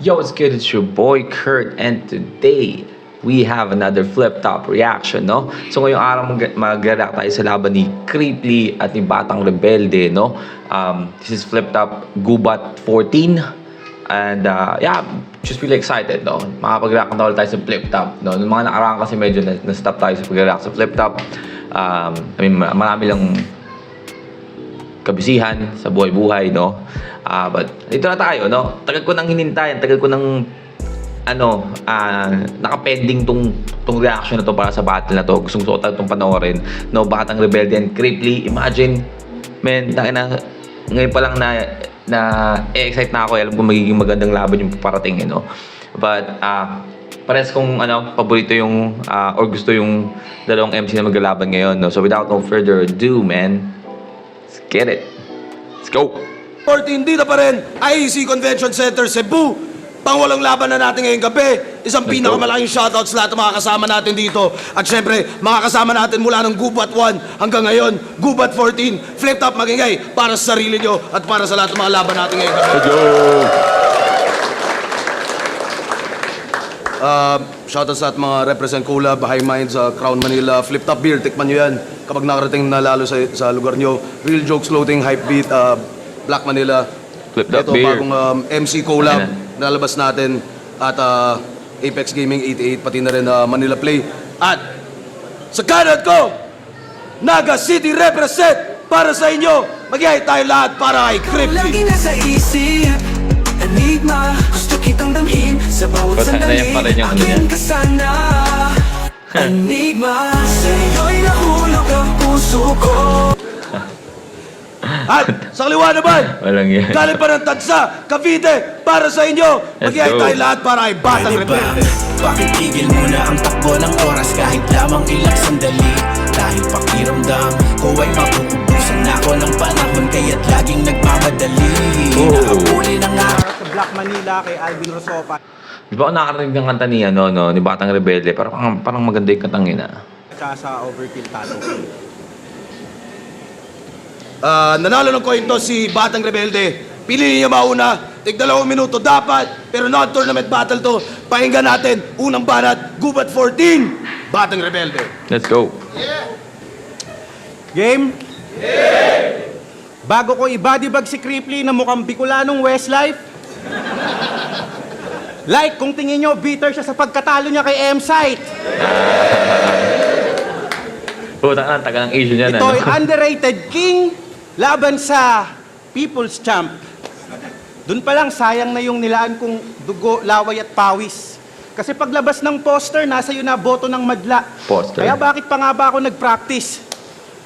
Yo, what's good? It's your boy Kurt, and today we have another flip-top reaction, no? So ngayong araw mag-react tayo sa laban ni Creeply at ni Batang Rebelde, no? This is flip-top Gubat 14, and yeah, just really excited, no? Makapag-react na ulit tayo sa flip-top, no? Noong mga nakaraan kasi medyo na-stop tayo sa pag-react sa flip-top. I mean, marami lang kabisihan sa buhay-buhay, no? But ito na tayo, no? Tagal ko nang hinintay, tagal ko nang naka-pending tong reaction na to para sa battle na to. Gustong suotan tong panoorin, no? Batang Rebelde and Creeply. Imagine, man, ngayon pa lang na excite na ako. Alam ko magiging magandang laban yung parating, no? But pares kong paborito yung or gusto yung dalawang MC na maglalaban ngayon, no? So without no further ado, man, let's get it. Let's go. 14, dito pa rin, IEC Convention Center, Cebu. Pangwalang laban na natin ngayong gabi. Isang pinakamalaking shoutouts lahat ng mga kasama natin dito. At syempre, mga kasama natin mula ng Gubat 1 hanggang ngayon, Gubat 14. Flip top magingay para sa sarili nyo at para sa lahat ng mga laban natin ngayong gabi. Let's go. Shoutouts sa mga represent Cola, Bahay Mind sa Crown Manila. Flip top beer, tikman nyo yan. Kapag nakarating na lalo sa lugar nyo. Real Jokes Floating, Hype Beat, Black Manila. Flip top ito, beer. bagong MC collab nalabas natin at Apex Gaming 88 pati na rin Manila Play. At sa kanan ko, Naga City represent para sa inyo. Mag-ihay tayo lahat para kay Creeply. Lagi nasa isip, enigma, gusto kitang damhin sa bawat sandali. Akin ka sana, enigma, sa'yo'y nahulog ang puso ko. At sa kaliwa naman, Walang yan. galing pa ng Tagsa, Cavite, para sa inyo. Mag-ihay tayo lahat para kay Batang Rebelde. Bakit tigil muna ang takbo ng oras kahit lamang ilang sandali? Dahil pakiramdam ko ay mapupubusan na ako ng panahon kaya't laging nagmamadali. Nakahuli na nga sa Black Manila kay Alvin Rosopa. Di ba ako nakarinig ng kanta ni, ni Batang Rebelde? Parang maganda yung kantang yun, Tsaka sa Overkill Talo. Nanalo ng coin to si Batang Rebelde. Piliin niya mauna. Tig 2 minuto dapat. Pero non-tournament battle to. Pakinggan natin. Unang banat, Gubat 14. Batang Rebelde. Let's go. Game? Bago ko i-bodybag si Creeply na mukhang Bicolanong Westlife, like kung tingin nyo bitter siya sa pagkatalo niya kay M-Site. Puta ka, taga ng issue niyan, Ito'y underrated king laban sa People's Champ. Doon pa lang sayang na yung nilaan kong dugo, laway at pawis. Kasi paglabas ng poster, nasa yun na boto ng madla. Poster. Kaya bakit pa nga ba ako nag-practice?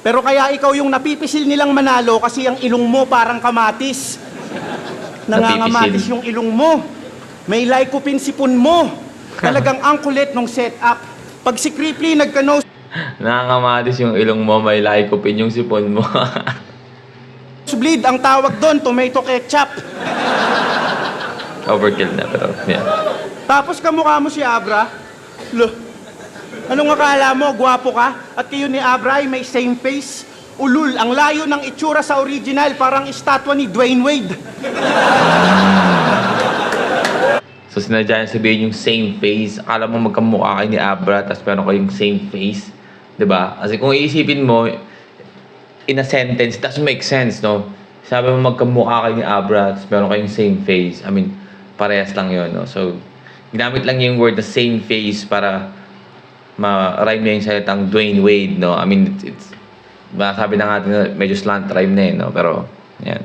Pero kaya ikaw yung napipisil nilang manalo kasi ang ilong mo parang kamatis. Nangangamatis yung ilong mo. May lycopene sipon mo. Talagang ang kulit nung setup. Pag si Creeply nagka-nose Nakakamatis yung ilong mo, may lycopene yung sipon mo. bleed, ang tawag doon, tomato ketchup. Overkill na, pero yeah. Tapos kamukha mo si Abra. Lo, anong akala mo, gwapo ka? At kayo ni Abra ay may same face? Ulul, ang layo ng itsura sa original, parang estatwa ni Dwayne Wade. So sinadya niya sabihin yung same face. Akala mo magkamukha kayo ni Abra, tapos meron kayong same face. Diba? Kasi kung iisipin mo, in a sentence, it doesn't make sense, no? Sabi mo magkamukha kayo ni Abra, tapos meron kayong same face. I mean, parehas lang yun, no? So, ginamit lang yung word na same face para ma-rhyme niya yung salitang Dwayne Wade, no? I mean, it's sabi na natin na medyo slant rhyme na no? Pero, yan.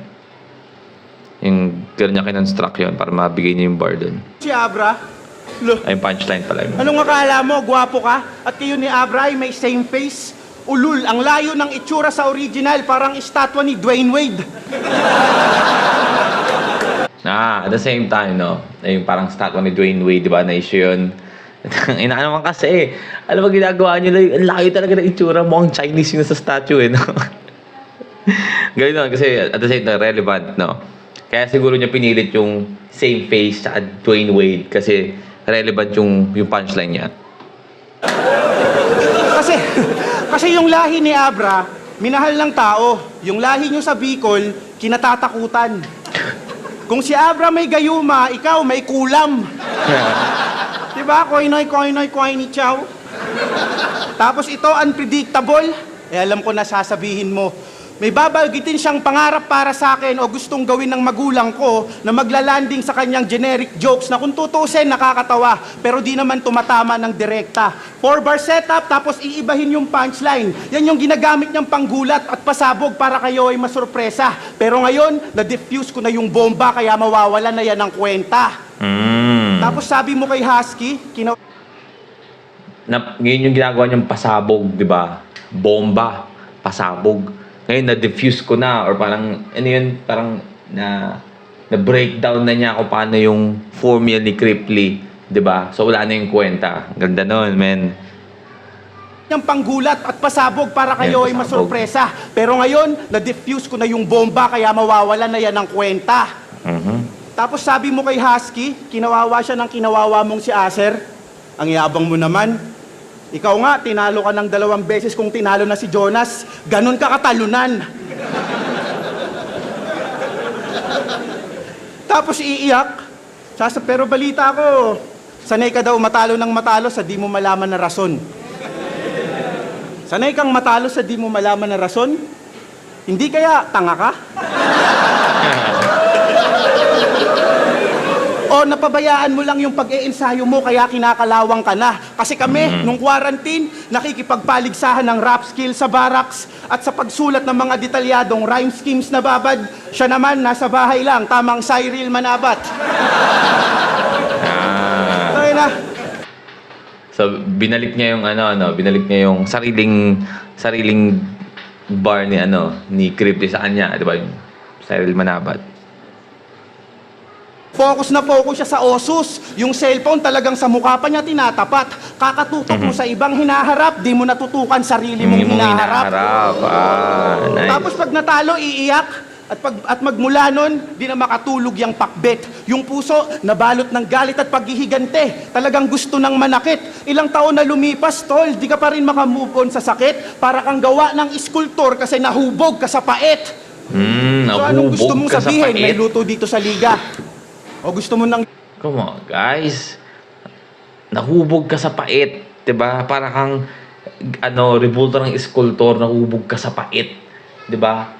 Yung girl niya kinonstruct yun para mabigay niya yung bar dun. Si Abra. Lo, Ay, yung punchline pala yun. anong akala mo, gwapo ka? At kayo ni Abra ay may same face? Ulul, ang layo ng itsura sa original, parang estatwa ni Dwayne Wade. At the same time, no? Yung parang statue ni Dwayne Wade, di ba? Na-issue yun. Inaano naman kasi, alam mo ginagawa nyo lang, ang layo talaga ng itsura mo, ang Chinese yung nasa statue, no? Gawin naman kasi at the same time, relevant, no? Kaya siguro niya pinilit yung same face sa Dwayne Wade kasi relevant yung punchline niya. Kasi yung lahi ni Abra, minahal ng tao. Yung lahi nyo sa Bicol, kinatatakutan. Kung si Abra may gayuma, ikaw may kulam. Diba? Koinoy, chow. Tapos ito, unpredictable. Alam ko na sasabihin mo. May babagitin siyang pangarap para sa akin o gustong gawin ng magulang ko na maglalanding sa kanyang generic jokes na kung tutusin nakakatawa pero di naman tumatama ng direkta. 4-bar setup tapos iibahin yung punchline. Yan yung ginagamit niyang panggulat at pasabog para kayo ay masurpresa. Pero ngayon, na-diffuse ko na yung bomba kaya mawawala na yan ng kwenta. Tapos sabi mo kay Husky, Ngayon yung ginagawa niyang pasabog, di ba? Bomba, pasabog. Ngayon, na-diffuse ko na or parang, ano yun, parang na-breakdown na niya kung paano yung formula ni Cripply, di ba? So, wala na yung kwenta. Ganda nun, men. yung panggulat at pasabog para kayo ay Yan, pasabog. masurpresa. Pero ngayon, na-diffuse ko na yung bomba kaya mawawala na yan ng kwenta. Tapos sabi mo kay Husky, kinawawa siya ng kinawawa mong si Acer. Ang yabang mo naman. Ikaw nga, tinalo ka ng 2 beses kung tinalo na si Jonas. Ganon ka katalunan. Tapos iiyak. Pero balita ko, sanay ka daw matalo ng matalo sa di mo malaman na rason. Sanay kang matalo sa di mo malaman na rason? Hindi kaya tanga ka? O napabayaan mo lang yung pag-iensayo mo kaya kinakalawang ka na. Kasi kami, nung quarantine, nakikipagpaligsahan ng rap skill sa barracks at sa pagsulat ng mga detalyadong rhyme schemes na babad, siya naman nasa bahay lang, tamang Cyril Manabat. Okay na. So, binalik niya yung binalik niya yung sariling bar ni Cripply sa kanya, di ba? Yung Cyril Manabat. Focus na focus siya sa Osus. Yung cellphone talagang sa mukha pa niya tinatapat. Kakatutok mo sa ibang hinaharap, di mo natutukan sarili mong hinaharap. Nice. Tapos pag natalo, iiyak. At magmula nun, di na makatulog yung pakbet. Yung puso, nabalot ng galit at paghihigante. Talagang gusto ng manakit. Ilang taon na lumipas, tol, di ka pa rin makamove on sa sakit. Para kang gawa ng iskultor kasi nahubog ka sa pait. So anong gusto mong sabihin? May luto dito sa liga. O gusto mo ng... Come on, guys. Nahubog ka sa pait. Diba? Para kang, revolter ng iskultor, nahubog ka sa pait. Diba?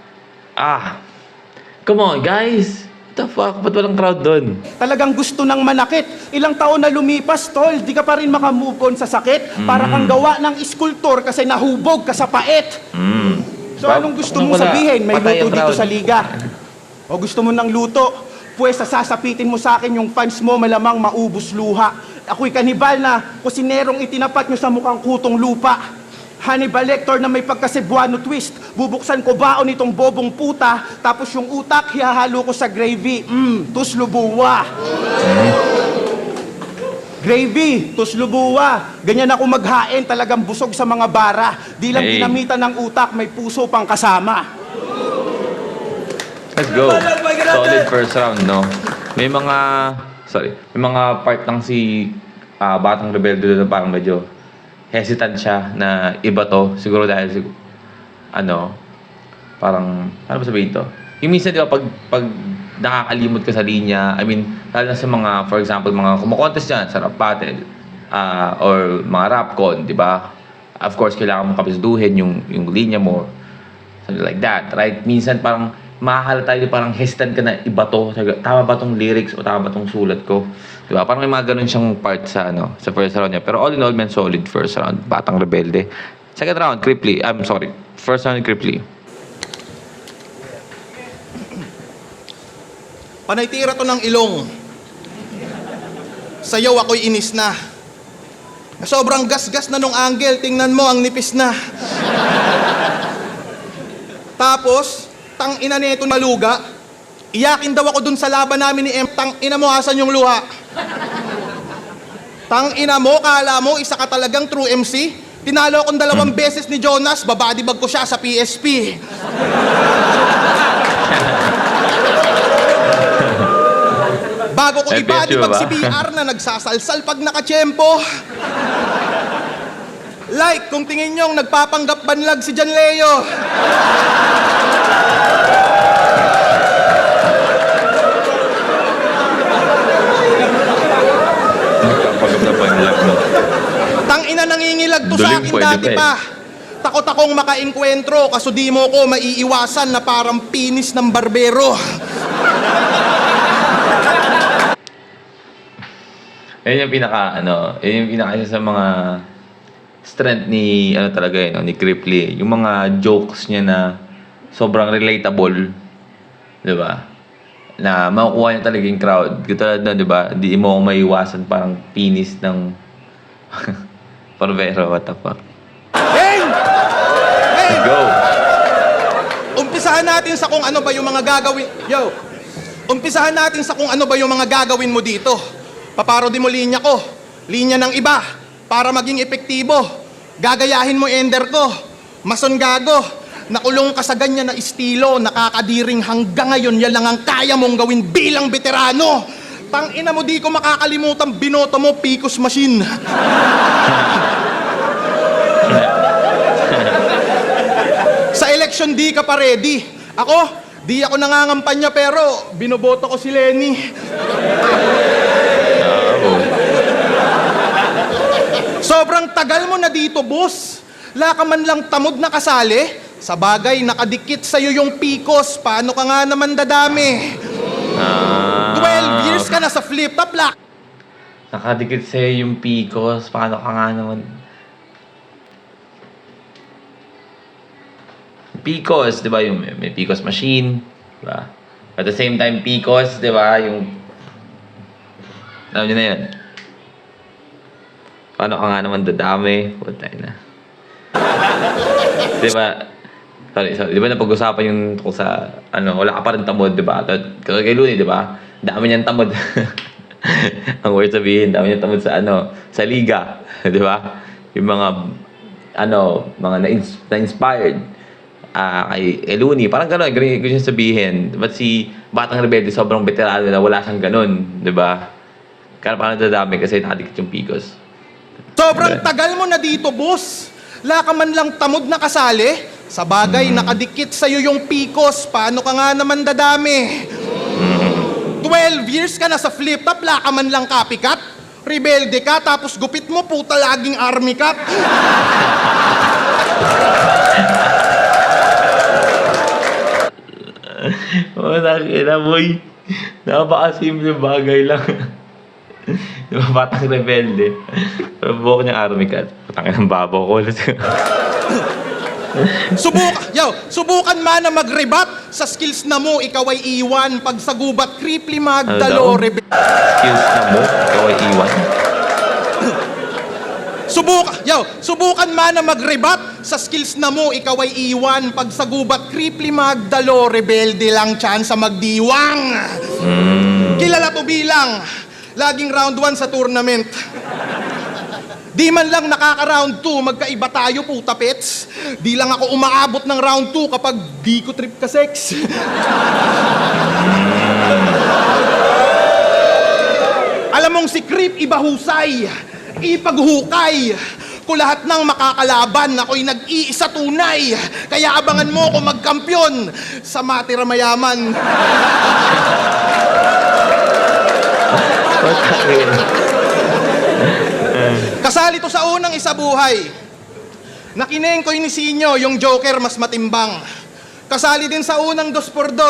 Come on, guys. What the fuck? Ba't walang crowd doon? Talagang gusto ng manakit. Ilang taon na lumipas, tol, di ka pa rin makamove on sa sakit. Para kang gawa ng iskultor kasi nahubog ka sa pait. So anong gusto mong sabihin? May luto dito sa liga. O gusto mo ng luto? Pues sasapitin mo sa akin yung fans mo malamang maubos luha. Ako'y kanibal na kusinerong itinapat nyo sa mukhang kutong lupa. Hannibal Lecter na may pagkasebuano twist. Bubuksan ko baon itong bobong puta, tapos yung utak hihahalo ko sa gravy. Tuslubuwa. Gravy, tuslubuwa. Ganyan ako maghain, talagang busog sa mga bara. Di lang ginamitan ng utak, may puso pang kasama. Let's go. Solid first round, no? May mga part lang si Batang Rebelde doon na parang medyo hesitant siya na iba to. Siguro dahil, parang, ano ba sabihin to? Yung minsan, di ba, pag nakakalimot ka sa linya, I mean, lalo na sa mga, for example, mga kumakontest dyan sa rap battle, or mga rapcon, di ba? Of course, kailangan mo kapisaduhin yung linya mo, something like that, right? Minsan parang, mahahalata tayo parang hesitant ka na iba to. Tama ba tong lyrics o tama ba tong sulat ko? Diba? Parang may mga ganun siyang part sa first round niya. Pero all in all, man, solid first round. Batang Rebelde. Second round, Cripply. First round, Cripply. Panay tira to ng ilong. Sayaw ako'y inis na. Sobrang gas-gas na nung angle, tingnan mo ang nipis na. Tapos, tang ina nito maluga, iyakin daw ako dun sa laban namin ni M. Tang ina mo, asan yung luha? Tang ina mo, kala mo, isa ka talagang true MC? Tinalo akong 2 beses ni Jonas, babadibag ko siya sa PSP. Bago ko ibadibag si BR na nagsasalsal pag nakachempo. Like kung tingin nyong nagpapanggap banlag si John Leo. ina nangingilag to sa Duling akin pwede dati pa eh. pa. Takot akong makaengkwentro, kaso di mo ko maiiwasan na parang pinis ng barbero. Yun yung pinaka, yun yung pinaka isa sa mga strength ni, talaga yun, ni Cripply. Yung mga jokes niya na sobrang relatable, di ba? Na makukuha niya talaga yung crowd. Katulad na, di ba? Di mo maiwasan parang pinis ng barbero, what the fuck. Hey! Hey! Go! Umpisahan natin sa kung ano ba yung mga gagawin... Yo! Umpisahan natin sa kung ano ba yung mga gagawin mo dito. Paparody mo linya ko. Linya ng iba. Para maging epektibo. Gagayahin mo ender ko. Mason gago. Nakulong ka sa ganyan na estilo. Nakakadiring hanggang ngayon. Yan lang ang kaya mong gawin bilang veterano. Tangina mo, di ko makakalimutan binoto mo, Picos Machine. Sa election di ka pa ready. Ako, di ako nangangampanya pero binoboto ko si Lenny. Sobrang tagal mo na dito, boss. La ka man lang tamod na kasali. Sa bagay, nakadikit sa'yo yung Picos. Paano ka nga naman dadami? 12 years ka na sa flip-top lock. Nakadikit sa'yo yung Picos. Paano ka nga naman? Picos, di ba? Yung may Picos machine. Di ba? At the same time, Picos, di ba? Yung... Alam nyo na yun. Paano ka nga naman dadami? Putay na. Di ba? Sorry. Di ba napag-usapan yung tungkol sa, wala ka pa rin tamod, di ba? Kay Looney, di ba? Dami niyang tamod. Ang word sabihin, dami niyang tamod sa, sa liga. Di ba? Yung mga, mga na-inspired. Kay Looney, parang gano'n, ganyan siya sabihin. Ba't si Batang Rebelde sobrang veterano na wala siyang gano'n, di ba? Kaya parang dadami kasi nakadikit yung Picos. Sobrang tagal mo na dito, boss. La ka man lang tamod na kasali. Sa bagay, nakadikit sa'yo yung Picos. Paano ka nga naman dadami? 12 years ka na sa flip-top, la ka man lang copycat. Rebelde ka, tapos gupit mo, puta laging army cat. Nakakita, boy. Napakasimple bagay lang. Di ba, Batang Rebelde? Pero buhok niyang army cat. Patangin ng babaw ko. Subukan man na mag-rebat sa skills na mo, ikaw ay iwan. Pag sa gubat, Cripply Ano Magdalo, daw? Skills na mo, ikaw ay iwan. Subukan man na mag-rebat sa skills na mo, ikaw ay iwan. Pag sa gubat, Cripply Magdalo, rebelde lang tsansa magdiwang. Kilala to bilang laging round 1 sa tournament. Di man lang nakaka-round 2, magkaiba tayo, puta pets. Di lang ako umaabot ng round 2 kapag di ko trip ka sex. Alam mong si Creep iba husay, ipaghukay. Ko lahat ng makakalaban, ako'y nag-iisa tunay. Kaya abangan mo ako magkampyon sa matira mayaman. Kasali to sa unang isabuhay. Nakineng ko Inisinyo, yung Joker mas matimbang. Kasali din sa unang 2x2.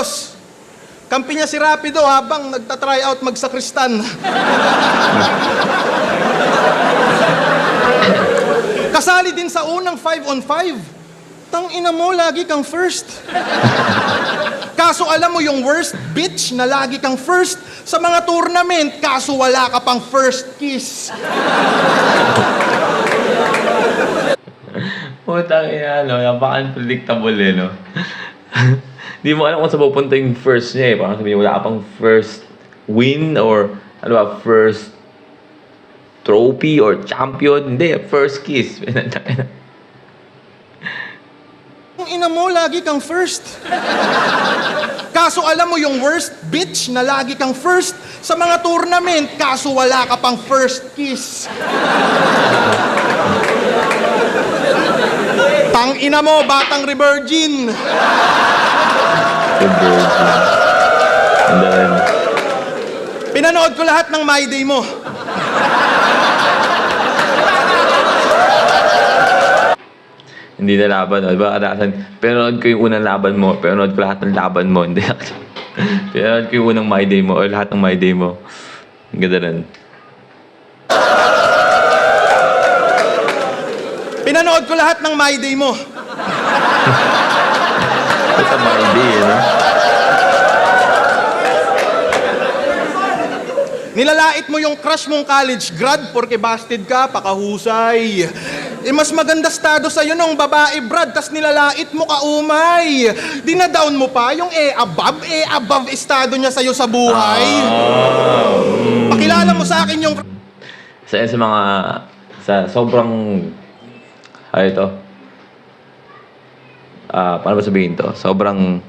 Kampi niya si Rapido habang nagta-try out magsakristan. Kasali din sa unang 5-on-5. Tangina mo, lagi kang first. Kaso alam mo yung worst, bitch, na lagi kang first sa mga tournament, kaso wala ka pang first kiss. Putang ina, napaka-unpredictable no? Di mo alam kung saan pupunta yung first niya eh. Parang sabihin, wala ka pang first win or, first trophy or champion. Hindi, first kiss. Ang ina mo, lagi kang first. Kaso alam mo yung worst, bitch, na lagi kang first sa mga tournament, kaso wala ka pang first kiss. Tang ina mo, batang revirgin. And then, Pinanood ko lahat ng My Day mo. Hindi na laban, no? Diba kadalasan, pinanood ko yung unang laban mo, pinanood ko lahat ng laban mo, hindi. Pinanood ko yung unang My Day mo, o lahat ng My Day mo. Ang ganda rin. Pinanood ko lahat ng My Day mo. Basta My Day, no? Nilalait mo yung crush mong college grad porque busted ka, pakahusay. Eh mas maganda estado sa'yo nung babae, Brad, tas nilalait mo ka, umay. Dinadown mo pa yung above estado niya sa'yo sa buhay. Pakilala mo sa akin yung... Sa mga, sa sobrang, ito, paano ba sabihin to? Sobrang,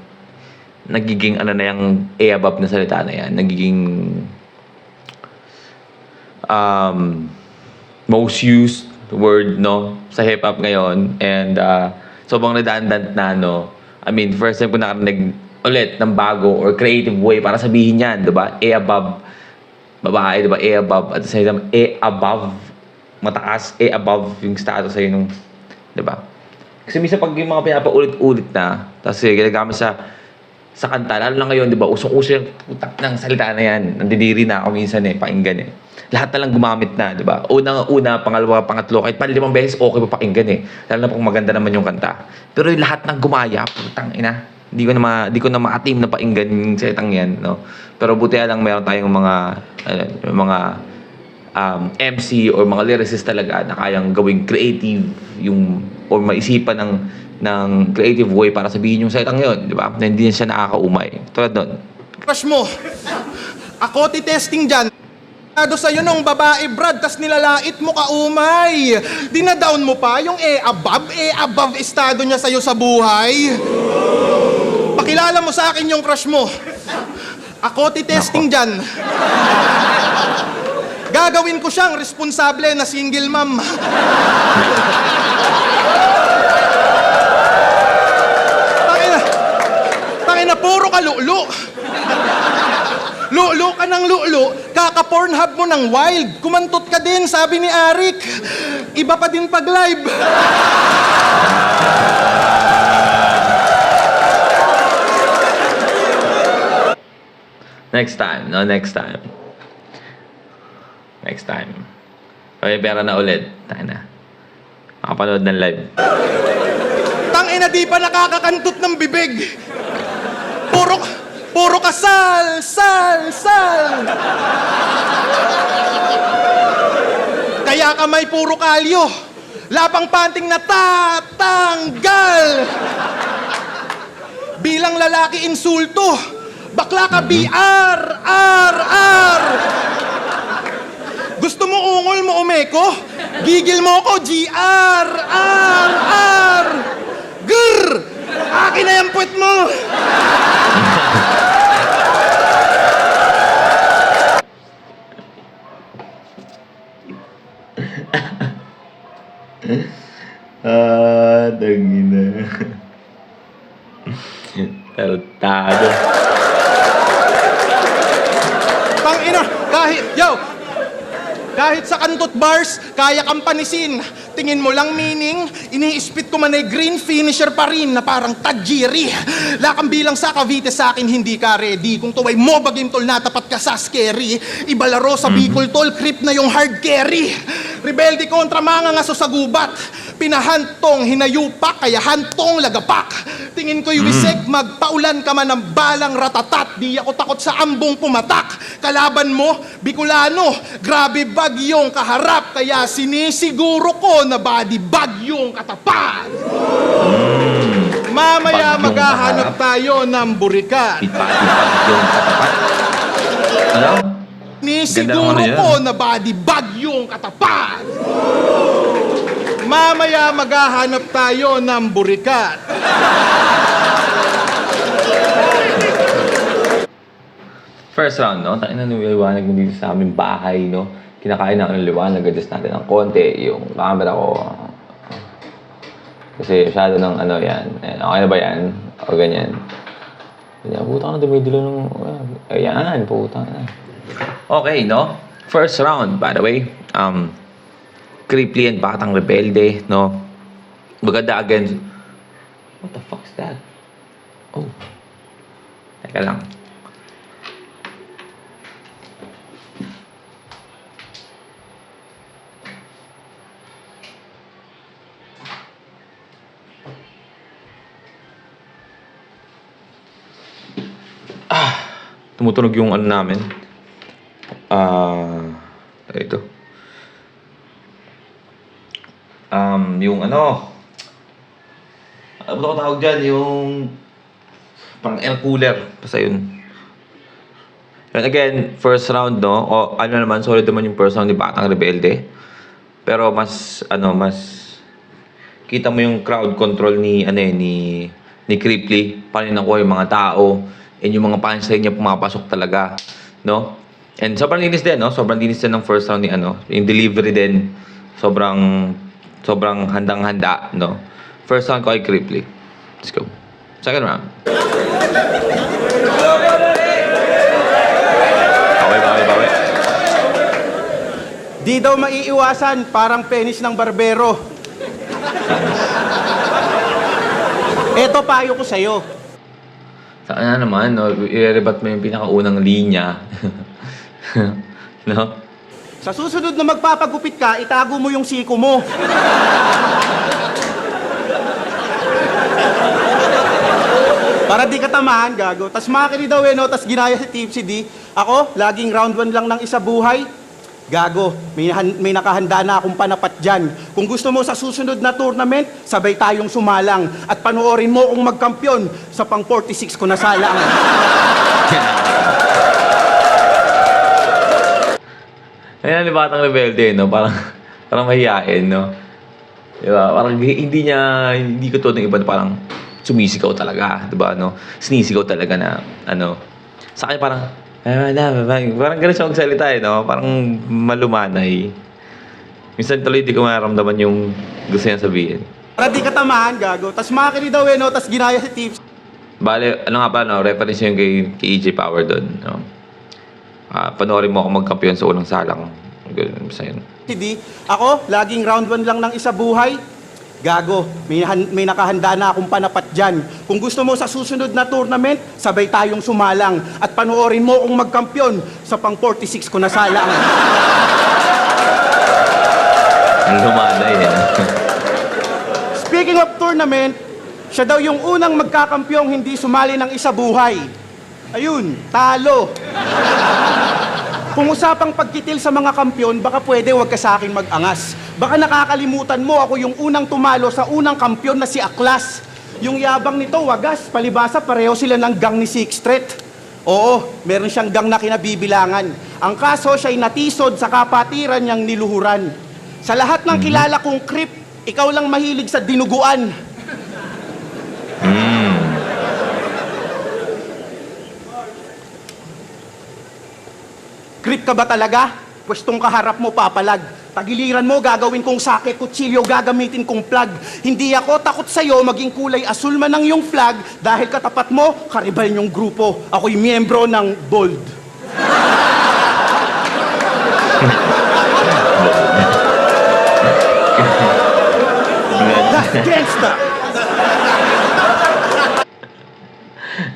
nagiging ano na yung above na salita na yan. Nagiging, most used word, no, sa hip-hop ngayon. And sobrang redundant na, no. I mean, first time ko nakarinig ulit ng bago or creative way para sabihin yan, diba? Above, babae, diba? Above. At sa isang above, mataas, above yung status sa'yo nung, diba? Kasi minsan pag yung mga pinapaulit-ulit na, tapos ginagamit sa kanta, lalo na ngayon, diba? Usong-uso yung putak ng salita na yan. Nandidiri na ako minsan pakinggan lahat na lang gumamit na, di ba? Una, pangalawa, pangatlo, kahit pa 5 beses, okay pa pakinggan Lalo na kung maganda naman yung kanta. Pero yung lahat ng gumaya, putang ina, di ko na ma-atim na pakinggan yung salitang yan, no? Pero buti lang meron tayong mga MC or mga lyricist talaga na kayang gawing creative yung, or maisipan ng creative way para sabihin yung salitang yun, di ba? Na hindi siya nakakaumay. Tulad nun. Crush mo. Ako titesting dyan. Estado sa'yo nung babae, Brad, tas nilalait mo ka, umay. Dinadown mo pa yung above estado niya sa'yo sa buhay. Pakilala mo sa akin yung crush mo. Ako titesting dyan. Gagawin ko siyang responsable na single mom. Tangina, puro ka lu'lu. Lu'lu ka ng lu'lu, kaka-pornhub mo ng wild. Kumantot ka din, sabi ni Arik. Iba pa din pag live. Next time, no? Next time. Okay, pera na ulit. Tayo na. Makapanood ng live. Tangina, di pa nakakakantot ng bibig. Puro ka sal. Kaya ka may puro kalyo. Lapang panting na tatanggal. Bilang lalaki insulto. Bakla ka BR. Gusto mo ungol mo umeko? Gigil mo ako GR. Grr! Akin na yung puwet mo! Tangina. Tartado. Tangina, kahit sa kantot bars, kaya kang panisin. Tingin mo lang meaning, ini-spit ko man ay green finisher pa rin na parang Tajiri. Lakang bilang sa Cavite sa akin, hindi ka ready. Kung tuway mo bagim tol na tapat ka sa scary. Ibalaro sa Bicol tol, creep na yung hard carry. Rebelde kontra mga ngaso sa gubat. Pinahantong, hinayupak, kaya hantong lagapak. Tingin ko'y wisek, magpaulan ka man ng balang ratatat. Di ako takot sa ambong pumatak. Kalaban mo, Bicolano, grabe bagyong kaharap. Kaya sinisiguro ko na body bagyong katapat. Mamaya Bagyong maghahanap kaharap. tayo ng burikat. Bagyong katapat. Ano? Sinisiguro Ganda ng ano yan. ko na body bagyong katapat. Mamaya maghahanap tayo ng burikat. First round, no? Tayo na niliwanag mo dito sa aming bahay, no? Kinakain na ng liwanag, adjust natin ng konti yung camera ko. Kasi masyado ng ano yan. Okay na ba yan? O ganyan. Ganyan, puta ka na dumidilo ng... Ayan, puta na. Okay, no? First round, by the way. Creeply and Batang Rebelde, no? Maganda again. What the fuck is that? Oh. Teka lang. Tumutunog yung ano namin. Ito. Yung ano. Ano ba tawag dyan? Yung parang air cooler. Basta yun. And again, first round, no? O ano naman, solid naman yung first round ni Batang Rebelde. Pero mas, kita mo yung crowd control ni, ni Cripply. Paano nakuha yung mga tao. And yung mga punchline niya pumapasok talaga, no? And sobrang linis din, no? Sobrang linis din ng first round ni yung delivery din. Sobrang handang-handa, no? First round ko ay Cripply. Let's go. Second round. Bawi. Di daw maiiwasan, parang penis ng barbero. Eto payo ko sa'yo. Saan na naman, no? I-rebat mo yung pinakaunang linya. No? Sa susunod na magpapagupit ka, itago mo yung siko mo. Para di ka tamahan, gago. Tas makakiri daw no? Tas ginaya si Tipsy D. Ako, laging round 1 lang ng isa buhay. Gago, may nakahanda na akong panapat dyan. Kung gusto mo sa susunod na tournament, sabay tayong sumalang. At panoorin mo kung magkampiyon sa pang 46 ko na salang. Ayan, ni Batang Rebelde, no? Parang mahihain, no? Diba? Parang hindi ko to ng iba, parang sumisigaw talaga, diba, no? Sinisigaw talaga na, sa akin parang ganun siya magsalita, no? Parang malumanay. Minsan tuloy di ko mararamdaman yung gusto niya sabihin. Para di ka tamahan, gago. Tas makakiri daw no? Tas ginaya si Tips. Bale, ano nga pa, no? Reference yung kay EJ Power doon, no? Panoorin mo ako magkampiyon sa unang salang. Ganun, basta yun. Hindi. Ako, laging round 1 lang ng isa buhay. Gago, may nakahanda na akong panapat dyan. Kung gusto mo sa susunod na tournament, sabay tayong sumalang. At panoorin mo kung magkampiyon sa pang 46 ko na salang. Ang lumanay, eh. Speaking of tournament, siya daw yung unang magkakampyong hindi sumali ng isa buhay. Ayun, talo. Kung usapang pagkitil sa mga kampyon, baka pwede wag ka sa akin mag-angas. Baka nakakalimutan mo ako yung unang tumalo sa unang kampyon na si Aklas. Yung yabang nito, wagas, palibasa, pareho sila ng gang ni Sixth Street. Oo, meron siyang gang na kinabibilangan. Ang kaso, siya'y natisod sa kapatiran niyang niluhuran. Sa lahat ng kilala kong creep, ikaw lang mahilig sa dinuguan. Creep ka ba talaga? Pwestong kaharap mo papalag. Tagiliran mo, gagawin kong sakit, kutsilyo, gagamitin kong plug. Hindi ako takot sa'yo, maging kulay asul man ang iyong flag, dahil katapat mo, karibal niyong grupo. Ako'y miyembro ng Bold. Gangsta!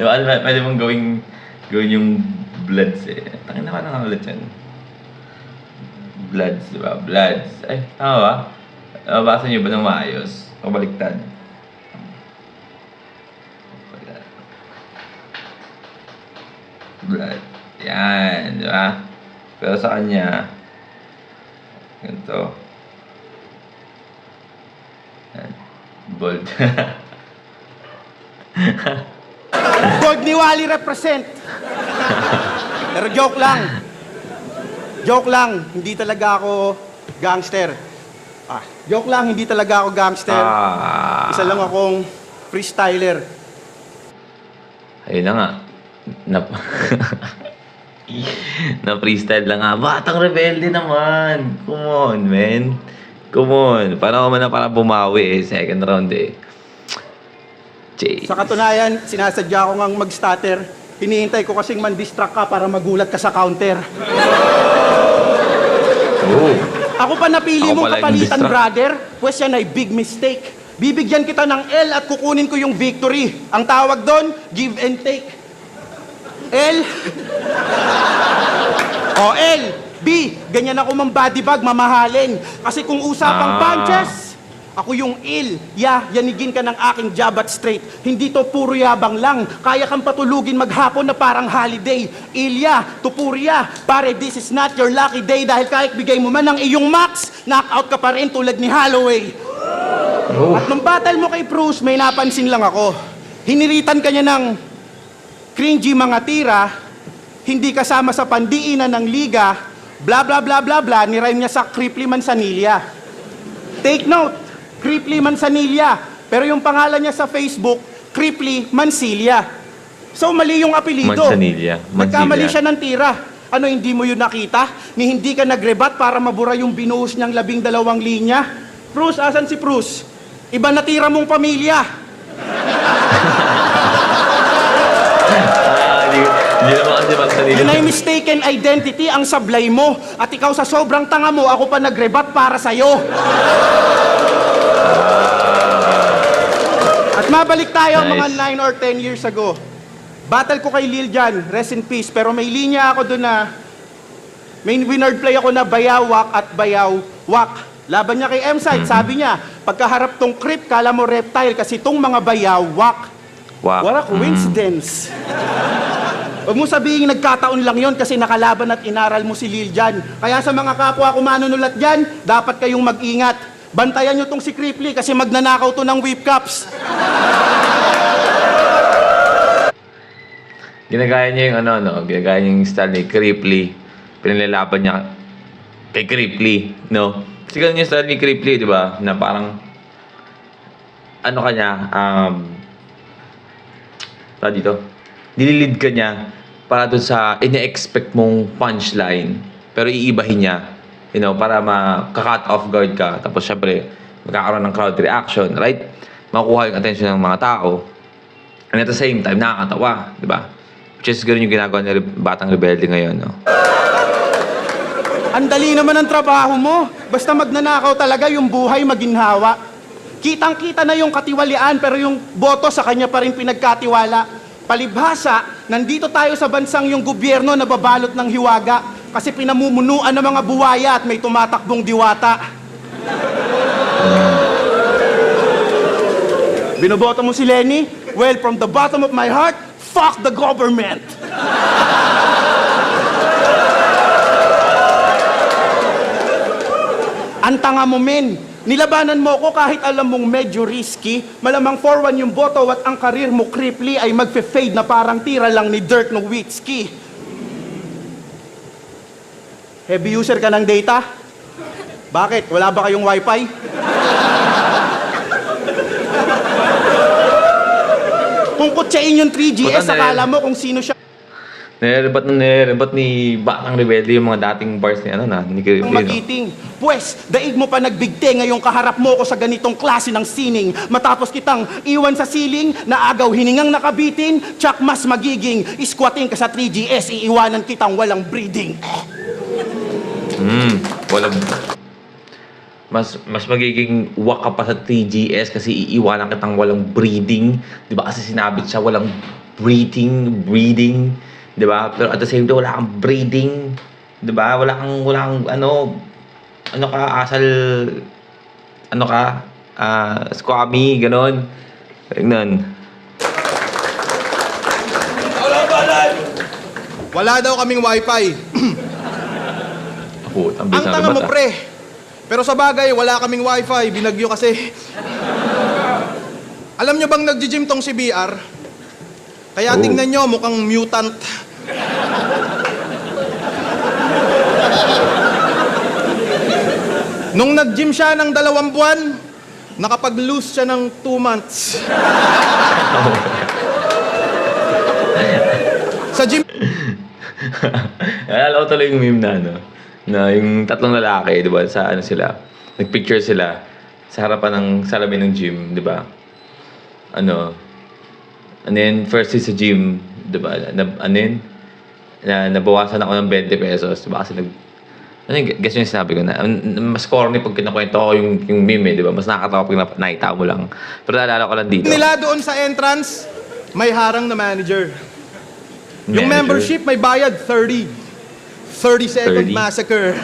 Diba, pwede mong gawin yung Bloods, eh. Tangin na ka ulit yan. Bloods, diba? Bloods. Ay, tama ba? Nabasa niyo ba ng maayos? O baliktad? Blood. Yan, diba? Pero sa kanya, ganito. Yan. Bold. Bold ni Wally represent. Pero joke lang. Joke lang, hindi talaga ako gangster. Joke lang, hindi talaga ako gangster. Isa lang akong freestyler. Ayun na nga. Na-freestyle lang nga. Batang Rebelde naman. Come on, man. Come on. Paano ka man na para bumawi, eh. Second round, eh. Jay. Sa katunayan, sinasadya ko ngang mag-stutter. Hinihintay ko kasing man-distract ka para magulat ka sa counter. Oh. Ako pa napili Ako mong pala yung kapalitan, distract. brother. Pues yan ay big mistake. Bibigyan kita ng L at kukunin ko yung victory. Ang tawag doon, give and take. L. O L. B. Ganyan ako mang body bag, mamahalin. Kasi kung usapang punches, ako yung ill. Yanigin ka ng aking jabat straight. Hindi to puro yabang lang. Kaya kang patulugin maghapon na parang holiday. Ilya, tupurya. Pare, this is not your lucky day. Dahil kahit bigay mo man ang iyong max, knockout ka pa rin tulad ni Holloway. At nung battle mo kay Bruce, may napansin lang ako. Hiniritan ka niya ng cringy mga tira, hindi kasama sa pandiinan ng liga, bla bla bla bla bla, nirime niya sa Cripply Manzanilla. Take note, Cripply Manzanilla. Pero yung pangalan niya sa Facebook, Cripply Mansilla. So mali yung apelido. Manzanilla. Nagkamali siya ng tira. Ano, hindi mo yun nakita? Ni hindi ka nagrebat para mabura yung binuhos niyang 12 linya? Bruce, asan si Bruce? Iba na tira mong pamilya. Hindi naman kasi Manzanilla. Yun ay mistaken identity ang sablay mo. At ikaw sa sobrang tanga mo, ako pa nagrebat para sa'yo. At mabalik tayo Nice. mga 9 or 10 years ago. Battle ko kay Lil Jan, rest in peace. Pero may linya ako doon na may winard play ako na bayawak at bayawak. Laban niya kay M-Side, sabi niya, pagkaharap tong creep, kala mo reptile kasi tong mga bayawak. Wak. What a coincidence. Huwag mo sabihin nagkataon lang yon kasi nakalaban at inaral mo si Lil Jan. Kaya sa mga kapwa ko manunulat dyan, dapat kayong mag-ingat. Bantayan nyo tong si Cripply kasi magnanakaw to ng whip cups. Ginagaya niya yung ginagaya niya yung style ni Cripply. Pinalalaban niya kay Cripply, no? Kasi ganun yung style ni Cripply, di ba? Na parang, ano ka niya, dito, nililid ka niya para doon sa ine-expect mong punchline, pero iibahin niya, you know, para maka-cut off guard ka. Tapos syempre, magkakaroon ng crowd reaction, right? Makukuha yung attention ng mga tao. And at the same time, nakakatawa, di ba? Which is ganun yung ginagawa ni Batang Rebelde ngayon, no? Ang dali naman ang trabaho mo. Basta magnanakaw talaga yung buhay maginhawa. Kitang-kita na yung katiwalian pero yung boto sa kanya pa rin pinagkatiwala. Palibhasa, nandito tayo sa bansang yung gobyerno na babalot ng hiwaga kasi pinamumunuan ng mga buwaya at may tumatakbong diwata. Binoboto mo si Lenny? Well, from the bottom of my heart, fuck the government! Ang tanga mo, men. Nilabanan mo ko kahit alam mong medyo risky. Malamang 4-1 yung boto at ang karir mo, Cripply, ay magfe-fade na parang tira lang ni Dirk Nowitzki. Heavy user ka ng data? Bakit? Wala ba kayong wifi? Kung kutsain yung 3GS, akala mo kung sino siya. Nirebat ni Batang Rebelde yung mga dating bars ni ni Cripply, no? Magiting. Pwes, daig mo pa nagbigte ngayong kaharap mo ko sa ganitong klase ng sining. Matapos kitang iwan sa ceiling, naagaw hiningang nakabitin, tsak mas magiging squatting ka sa 3GS, iiwanan kitang walang breathing. Walang... Mas magiging wak ka pa sa 3GS kasi iiwanan kitang walang breathing. Di ba? Kasi sinabi siya walang breathing. Di ba? Pero at the same time, wala kang breathing. Di ba? Wala kang squammy, ganon. Ganun. Wala daw kaming wifi. Ang Ang tanga mo, pre. Pero sa bagay, wala kaming wifi. Binagyo kasi. Alam nyo bang nag-gym tong si BR? Kaya tingnan nyo, mukhang mutant. Nung nag-gym siya ng 2 buwan, nakapag-lose siya ng 2 months. Sa gym... Alam ko tuloy yung meme na yung tatlong lalaki, di ba, sa sila, nagpicture sila sa harapan ng salamin ng gym, di ba? And then, first is sa gym, di ba, nabawasan ako ng 20 pesos, di ba, kasi Ano yung, guess yung sinabi ko na, mas corny pag kinakwento ko yung meme, di ba? Mas nakakatawa pag nakita mo lang. Pero naalala ko lang dito. Nila doon sa entrance, may harang na manager. Yung membership may bayad 30. 30-second 30? massacre.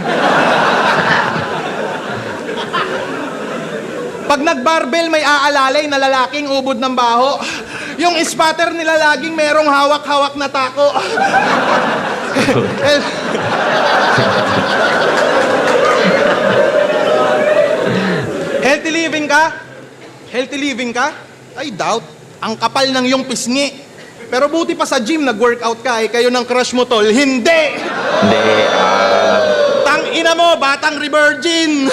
Pag nag-barbell, may aalalay na lalaking ubod ng baho. Yung spatter nila laging merong hawak-hawak na tako. Healthy living ka? Healthy living ka? I doubt. Ang kapal ng iyong pisngi. Pero buti pa sa gym, nag-workout ka, kayo ng crush mo, tol. Hindi! Hindi, Tang ina mo, batang revirgin!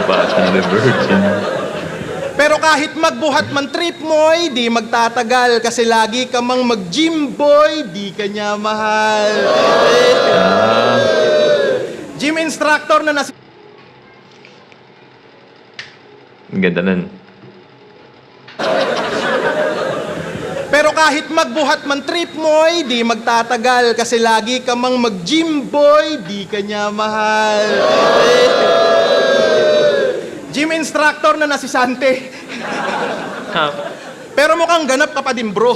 batang the virgin. Pero kahit magbuhat man trip mo, di magtatagal kasi lagi ka mang mag-gym boy, di ka niya mahal. Gym instructor na nasi... Ang ganda nun. Pero kahit magbuhat man trip mo, di magtatagal kasi lagi ka mang mag-gym boy, di ka niya mahal. Gym instructor na nasisante. Pero mukhang ganap ka pa din, bro.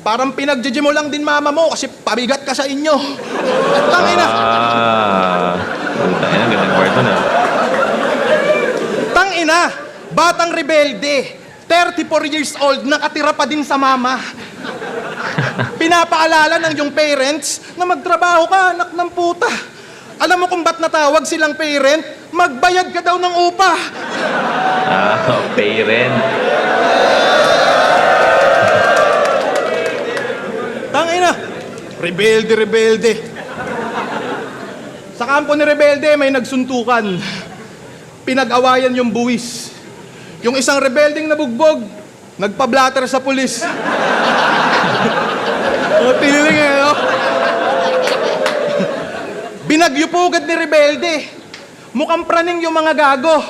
Parang pinag-gym mo lang din mama mo kasi pabigat ka sa inyo. Tangina. Tangina, gandang part nun ah. Tangina, batang rebelde. 34 years old, nakatira pa din sa mama. Pinapaalala ng yung parents na magtrabaho ka, anak ng puta. Alam mo kung ba't natawag silang parent? Magbayad ka daw ng upa. Parent. Tangina, rebelde. Sa kampo ni rebelde, may nagsuntukan. Pinag-awayan yung buwis. Yung isang rebelding nabugbog, nagpa-blatter sa pulis. Tiniling no? Binagyupugad ni rebelde. Mukhang praning yung mga gago.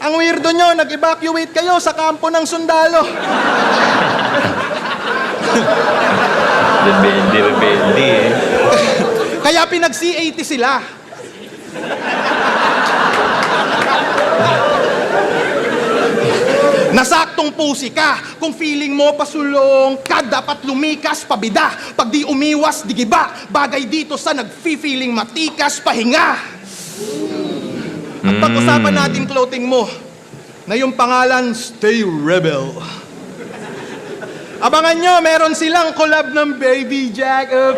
Ang weirdo nyo, nag-evacuate kayo sa kampo ng sundalo. Rebelde eh. Kaya pinag-C80 sila. Nasaktong pusi ka. Kung feeling mo pasulong ka, dapat lumikas, pabida. Pag di umiwas, di giba. Bagay dito sa nag-feeling matikas, pahinga. At pag-usapan natin clothing mo, na yung pangalan, Stay Rebel. Abangan nyo, meron silang collab ng Baby Jack of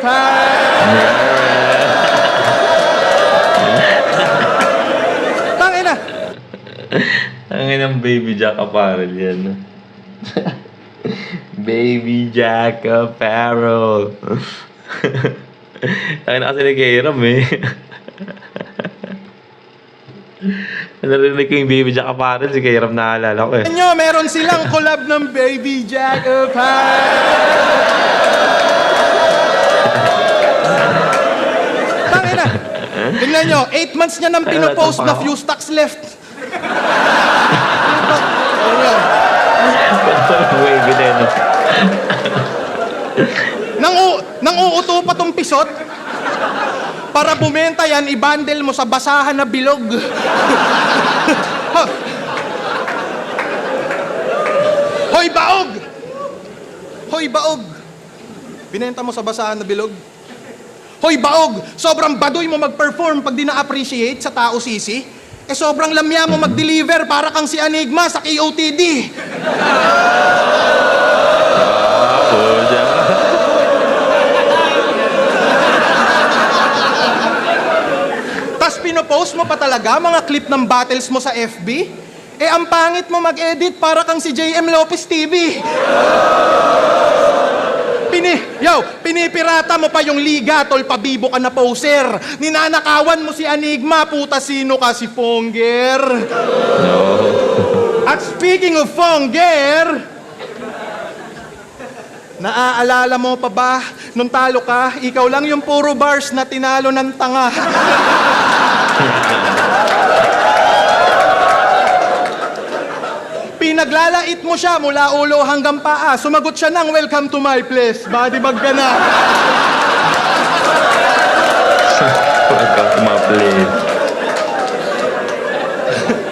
Tangina. Ang inang Baby Jack Apparel yan. Baby Jack Apparel. Ang kasi nag-iiram eh. Narinig ko yung Baby Jack Apparel, si Kairam naalala ko eh. Nyo, meron silang collab ng Baby Jack of Tangina. Tingnan nyo, 8 months niya nang pinopost na few stocks left. Wavy din. Nang uuto pa tong pisot, para bumenta yan, i-bundle mo sa basahan na bilog. Hoy, baog! Hoy, baog! Binenta mo sa basahan na bilog? Hoy, baog! Sobrang baduy mo mag-perform pag di na-appreciate sa tao sisi. Eh sobrang lamya mo mag-deliver para kang si Enigma sa KOTD. Tas pinopost mo pa talaga mga clip ng battles mo sa FB? Eh ang pangit mo mag-edit para kang si JM Lopez TV. Pinipirata mo pa yung liga, tol, pabibo ka na poser. Ninanakawan mo si Enigma, puta sino ka, si Fonger? No. At speaking of Fonger, naaalala mo pa ba, nung talo ka, ikaw lang yung puro bars na tinalo ng tanga. Pinaglalait mo siya mula ulo hanggang paa. Sumagot siya ng welcome to my place. Body bag ka na. Welcome to my place.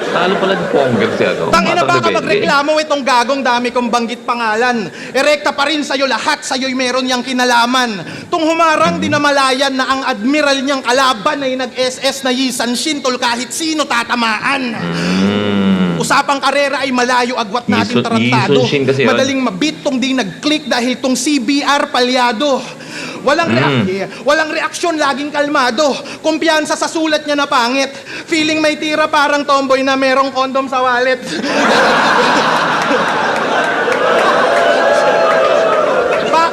Talo pala ng Ponger siya, no? Tangina, Batang baka rebelde. magreklamo itong gagong dami kong banggit pangalan. Erekta pa rin sa'yo lahat, sa'yo'y meron niyang kinalaman. Tung humarang di namalayan na ang admiral niyang kalaban ay nag-SS na Yisan Shin, tol kahit sino tatamaan. Usapang karera ay malayo agwat natin Yisun- tarantado. Yisun Shin kasi yun. Madaling mabit tong di nag-click dahil tong CBR palyado. Walang reaksyon, laging kalmado. Kumpiyansa sa sulat niya na pangit. Feeling may tira parang tomboy na merong kondom sa wallet.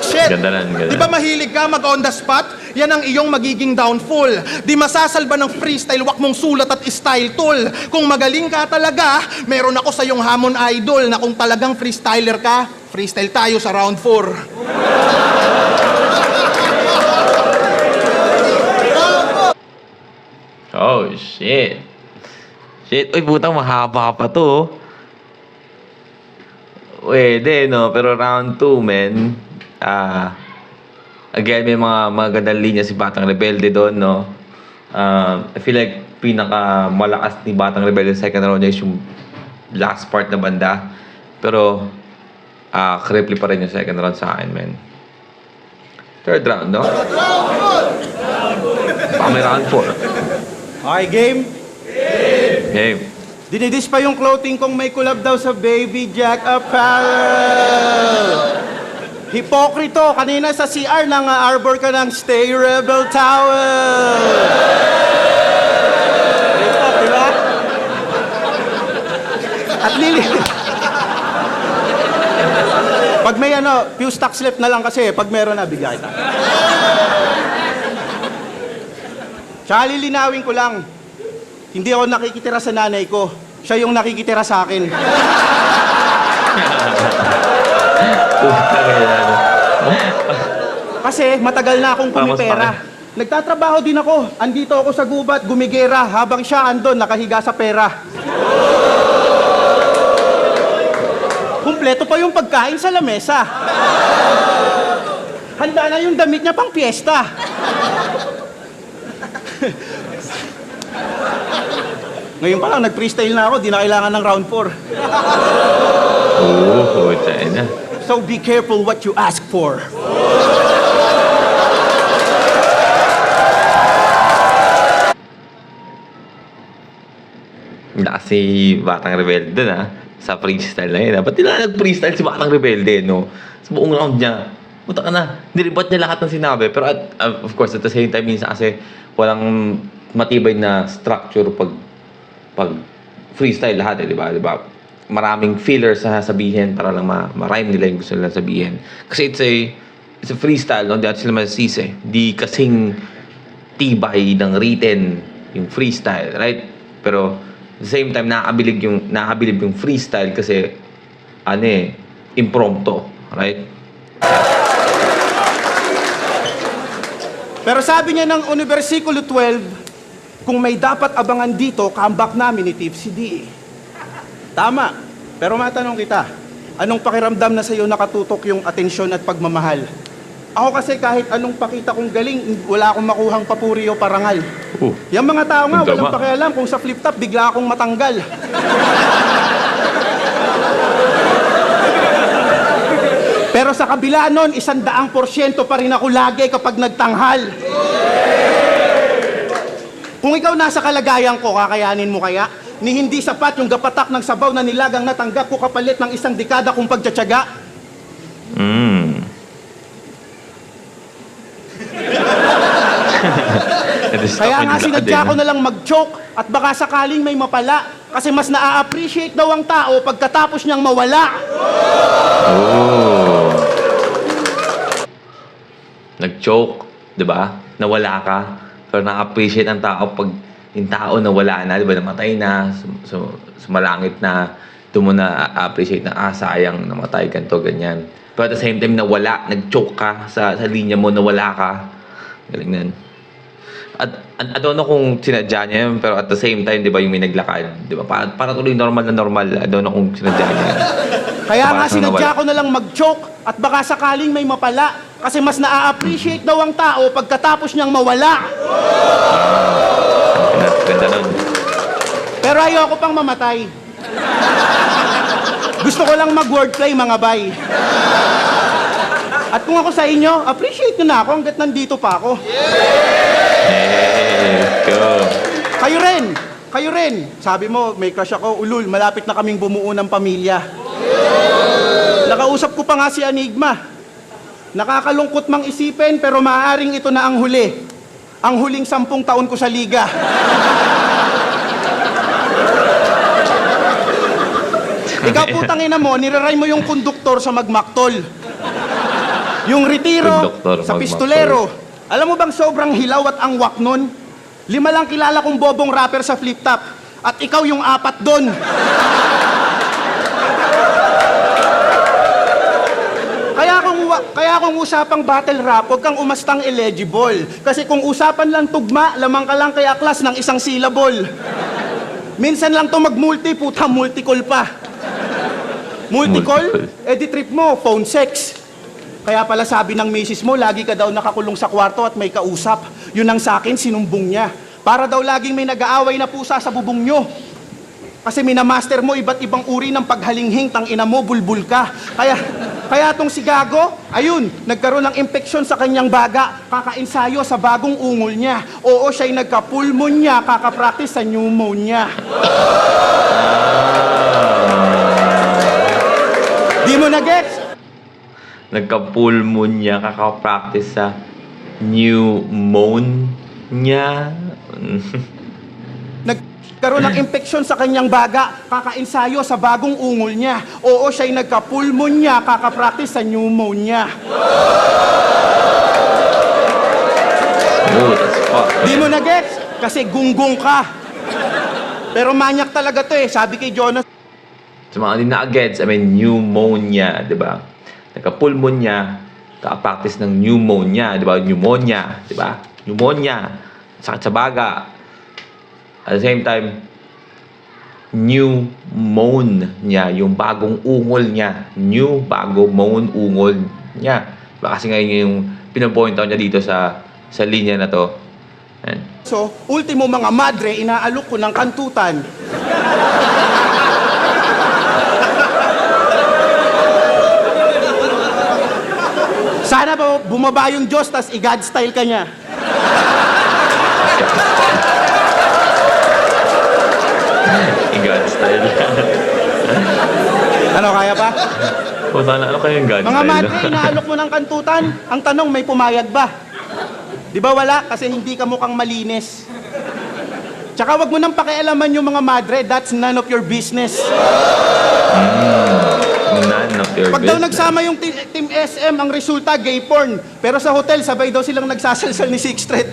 Shit. Ganda lang, ganda. Di ba mahilig ka mag on the spot? Yan ang iyong magiging downfall. Di masasalba ng freestyle, wak mong sulat at style tool. Kung magaling ka talaga, meron ako sa iyong hamon idol na kung talagang freestyler ka, freestyle tayo sa round 4. Oh, shit. Shit. Uy, putang mahaba pa to. Oh. Pwede, no? Pero round 2, men. Again, may mga magandang linya si Batang Rebelde doon, no? I feel like pinaka-malakas ni Batang Rebelde sa second round niya is yung last part na banda. Pero, cripply pa rin yung second round sa akin, men. Third round, no? Baka may round 4. Okay, game? Game. Dinidis pa yung clothing kong may collab daw sa Baby Jack Apparel. Hipokrito, kanina sa CR nang arbor ka ng Stay Rebel Towel. Ito, di ba? At Lili. Pag may fuse tack slip na lang kasi, pag meron na, bigay. Tsaka lilinawin ko lang, hindi ako nakikitira sa nanay ko. Siya yung nakikitira sa akin. Kasi matagal na akong pumipera. Nagtatrabaho din ako. Andito ako sa gubat, gumigera, habang siya andon, nakahiga sa pera. Kumpleto pa yung pagkain sa lamesa. Handa na yung damit niya pang piyesta. Ngayon pa lang, nag-freestyle na ako, di na kailangan ng round 4. Tayo na. So be careful what you ask for. Si Batang Rebelde dun, sa freestyle na yun. Ba't nila nag-freestyle si Batang Rebelde, no? Sa buong round niya. Puta ka na. Nilibat niya lahat ng sinabi. Pero of course, at the same time, minsan kasi walang matibay na structure pag freestyle lahat, di ba? Maraming fillers na sabihin para lang ma-rhyme nila yung gusto nila sabihin. Kasi it's a freestyle, no? Di natin sila masisisi. Di kasing tibay ng written yung freestyle, right? Pero at the same time, nakakabilib yung freestyle kasi impromptu, right? Pero sabi niya ng Versikulo 12, kung may dapat abangan dito, comeback namin ni Tipsy D. Tama. Pero matanong kita, anong pakiramdam na sa'yo nakatutok yung atensyon at pagmamahal? Ako kasi kahit anong pakita kong galing, wala akong makuhang papuri o parangal. Yung mga tao nga, walang pakialam kung sa flip top, bigla akong matanggal. Pero sa kabila nun, 100% pa rin ako lagi kapag nagtanghal. Kung ikaw nasa kalagayan ko, kakayanin mo kaya? Ni hindi sapat yung gapatak ng sabaw na nilagang natanggap ko kapalit ng 1 dekada kong pagtsatsaga? Kaya nga sinadya ko na lang mag-choke at baka sakaling may mapala kasi mas na-appreciate daw ang tao pagkatapos niyang mawala. Nag-choke, di ba? Nawala ka. Pero na-appreciate ang tao pag yung tao nawala na, di ba? Namatay na, sumalangit na, doon mo na-appreciate na, sayang, namatay, ganito, ganyan. Pero at the same time, nawala, nag-choke ka sa linya mo, nawala ka. Galing nan. At I don't know kung sinadya niya yun, pero at the same time, di ba, yung may naglakad, di ba? Para tuloy normal na normal, I don't know kung sinadya niya yun. Kaya nga sinadya ko na lang mag-choke at baka sakaling may mapala Kasi mas na-appreciate daw ang tao pagkatapos niyang mawala. Ganda nun. Pero ayoko pang mamatay. Gusto ko lang mag-wordplay, mga bay. At kung ako sa inyo, appreciate nyo na ako hanggat nandito pa ako. Hey, let's go. Kayo rin. Sabi mo, may crush ako, ulul, malapit na kaming bumuo ng pamilya. Nakausap ko pa nga si Enigma. Nakakalungkot mang isipin, pero maaaring ito na ang huli. Ang huling 10 taon ko sa liga. Ikaw putang ina mo, niraray mo yung konduktor sa Magmaktol. Yung retiro Konduktor, sa Magmaktol. pistolero. Alam mo bang sobrang hilaw at angwak nun? 5 lang kilala kong bobong rapper sa flip top. At ikaw yung 4 doon. Kaya kung usapang battle rap, huwag kang umastang eligible. Kasi kung usapan lang tugma, lamang ka lang kaya class ng 1 syllable. Minsan lang to mag-multi, puta, multi-call pa. Multi-call? Edi trip mo, phone sex. Kaya pala sabi ng misis mo, lagi ka daw nakakulong sa kwarto at may kausap. Yun ang sa akin, sinumbong niya. Para daw laging may nag-aaway na pusa sa bubong nyo. Kasi minamaster mo iba't ibang uri ng paghalinghing, tang ina mo, bulbul ka. Kaya tong si Gago, ayun, nagkaroon ng impeksyon sa kanyang baga, kakainsayo sa bagong ungol niya. Oo, siya'y nagka-pulmonya, kakapractice sa pneumonia. Di mo na-gets? Nagka-pulmonya, kaka-practice sa pneumonia. Nagkaroon ng impeksyon sa kanyang baga, kakainsayo sa bagong ungol niya. Oo, siya'y nagka-pulmonya, kakapractice sa pneumonia. Oh, that's fuck. Di mo na-gets? Kasi gunggong ka. Pero manyak talaga to eh, sabi kay Jonas. Sa mga hindi na-gets, I mean, pneumonia, di ba? Nagka-pulmonya, kaka-practice ng pneumonia, di ba? Pneumonia, di ba? Pneumonia, sakit sa baga. At the same time, pneumonia, yung bagong ungol niya. Bago moan ungol niya. Diba? Kasi ngayon yung pinapoint out niya dito sa linya na to. Ayan. So, ultimo mga madre, inaalok ko ng kantutan. Sana ba bumaba yung Diyos, tas i-God style ka niya. God style. Ano, kaya pa? Puta na, ano kayo yung God Mga style? madre, inaalok mo ng kantutan. Ang tanong, may pumayag ba? Di ba wala? Kasi hindi ka mukhang malinis. Tsaka wag mo nang pakialaman yung mga madre, that's none of your business. None of your Pag daw business. nagsama yung team SM, ang resulta, gay porn. Pero sa hotel, sabay daw silang nagsasalsal ni Sixth Street.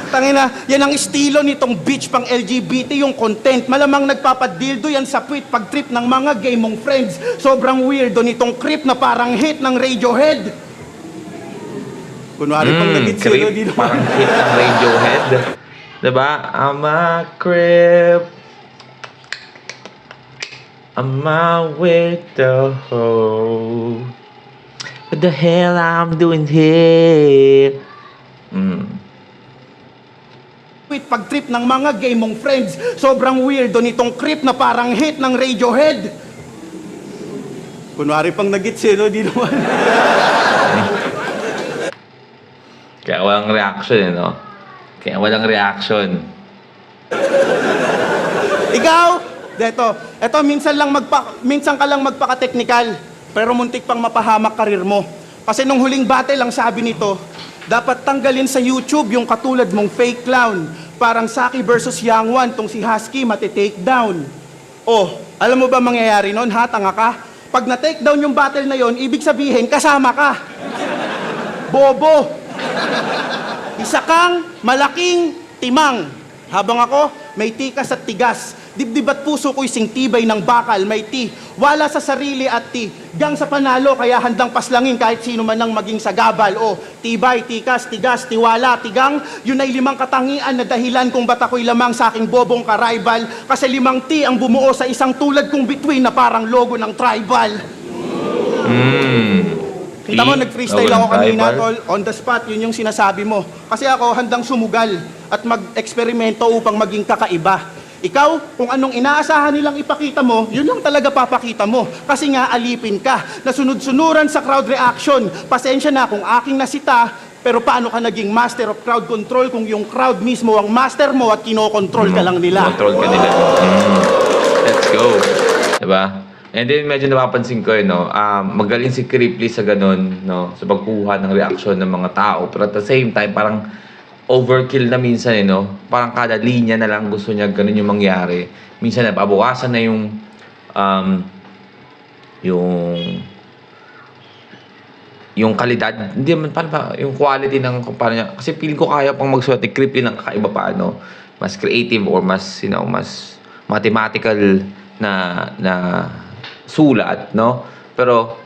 Tangina, yan ang estilo nitong bitch pang LGBT, yung content. Malamang nagpapadildo yan sa tweet pag trip ng mga gay mong friends. Sobrang weirdo nitong creep na parang hit ng Radiohead. Kunwari pang nagitsilo, creep, di naman. parang hit ng Radiohead. Diba? I'm a creep. I'm a weirdo. What the hell I'm doing here? Tweet pag trip ng mga gay mong friends. Sobrang weirdo nitong creep na parang hit ng Radiohead. Kunwari pang nagitsilo, di naman. Kaya walang reaction eh, no? Kaya walang reaction. Ikaw, eto minsan ka lang magpaka-technical, pero muntik pang mapahamak karir mo. Kasi nung huling battle ang sabi nito, dapat tanggalin sa YouTube yung katulad mong fake clown. Parang Saki versus Young One, tong si Husky mati-take down. Oh, alam mo ba mangyayari nun, ha? Tanga ka? Pag na-take down yung battle na yon, ibig sabihin, kasama ka. Bobo. Isa kang malaking timang. Habang ako, may tikas at tigas. Dibdib at puso ko'y singtibay ng bakal, may ti. Wala sa sarili at ti. Gang sa panalo, kaya handang paslangin kahit sino man ang maging sagabal. O, tibay, tikas, tigas, tiwala, tigang. Yun ay 5 katangian na dahilan kung ba't ako'y lamang sa aking bobong ka-rival. Kasi 5 ti ang bumuo sa isang tulad kong bituin na parang logo ng tribal. Kita mo, nag-freestyle Walang ako kanina, tribal. tol. On the spot, yun yung sinasabi mo. Kasi ako, handang sumugal at mag-eksperimento upang maging kakaiba. Ikaw, kung anong inaasahan nilang ipakita mo, yun lang talaga papakita mo. Kasi nga, alipin ka. Nasunod-sunuran sa crowd reaction. Pasensya na kung aking nasita, pero paano ka naging master of crowd control kung yung crowd mismo ang master mo at kinokontrol ka lang nila? Control ka nila. Let's go. Diba? And then medyo napapansin ko magaling si Cripply sa ganun, no? Sa pagkuha ng reaksyon ng mga tao. Pero at the same time, parang overkill na minsan, Parang kada linya na lang gusto niya ganun yung mangyari. Minsan nababawasan na yung kalidad, hindi man paano ba, yung quality ng paano niya. Kasi feeling ko kaya pang magsulat ni Cripply ng kakaiba pa, mas creative or mas, mas mathematical na sulat, no? Pero,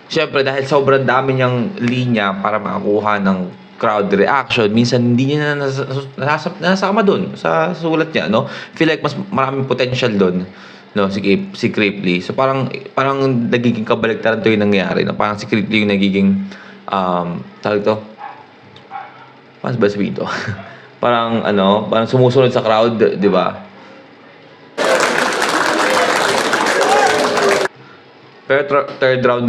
syempre, dahil sobrang dami niyang linya para makakuha ng crowd reaction, minsan hindi niya na nasama doon sa sulat niya, no? Feel like mas maraming potential doon, no? Si Cripply. So parang nagiging kabaligtaran to yung nangyayari, no? Parang si Cripply yung nagiging tawag ito, mas ba sabihin ito? parang sumusunod sa crowd, di ba? Pero third round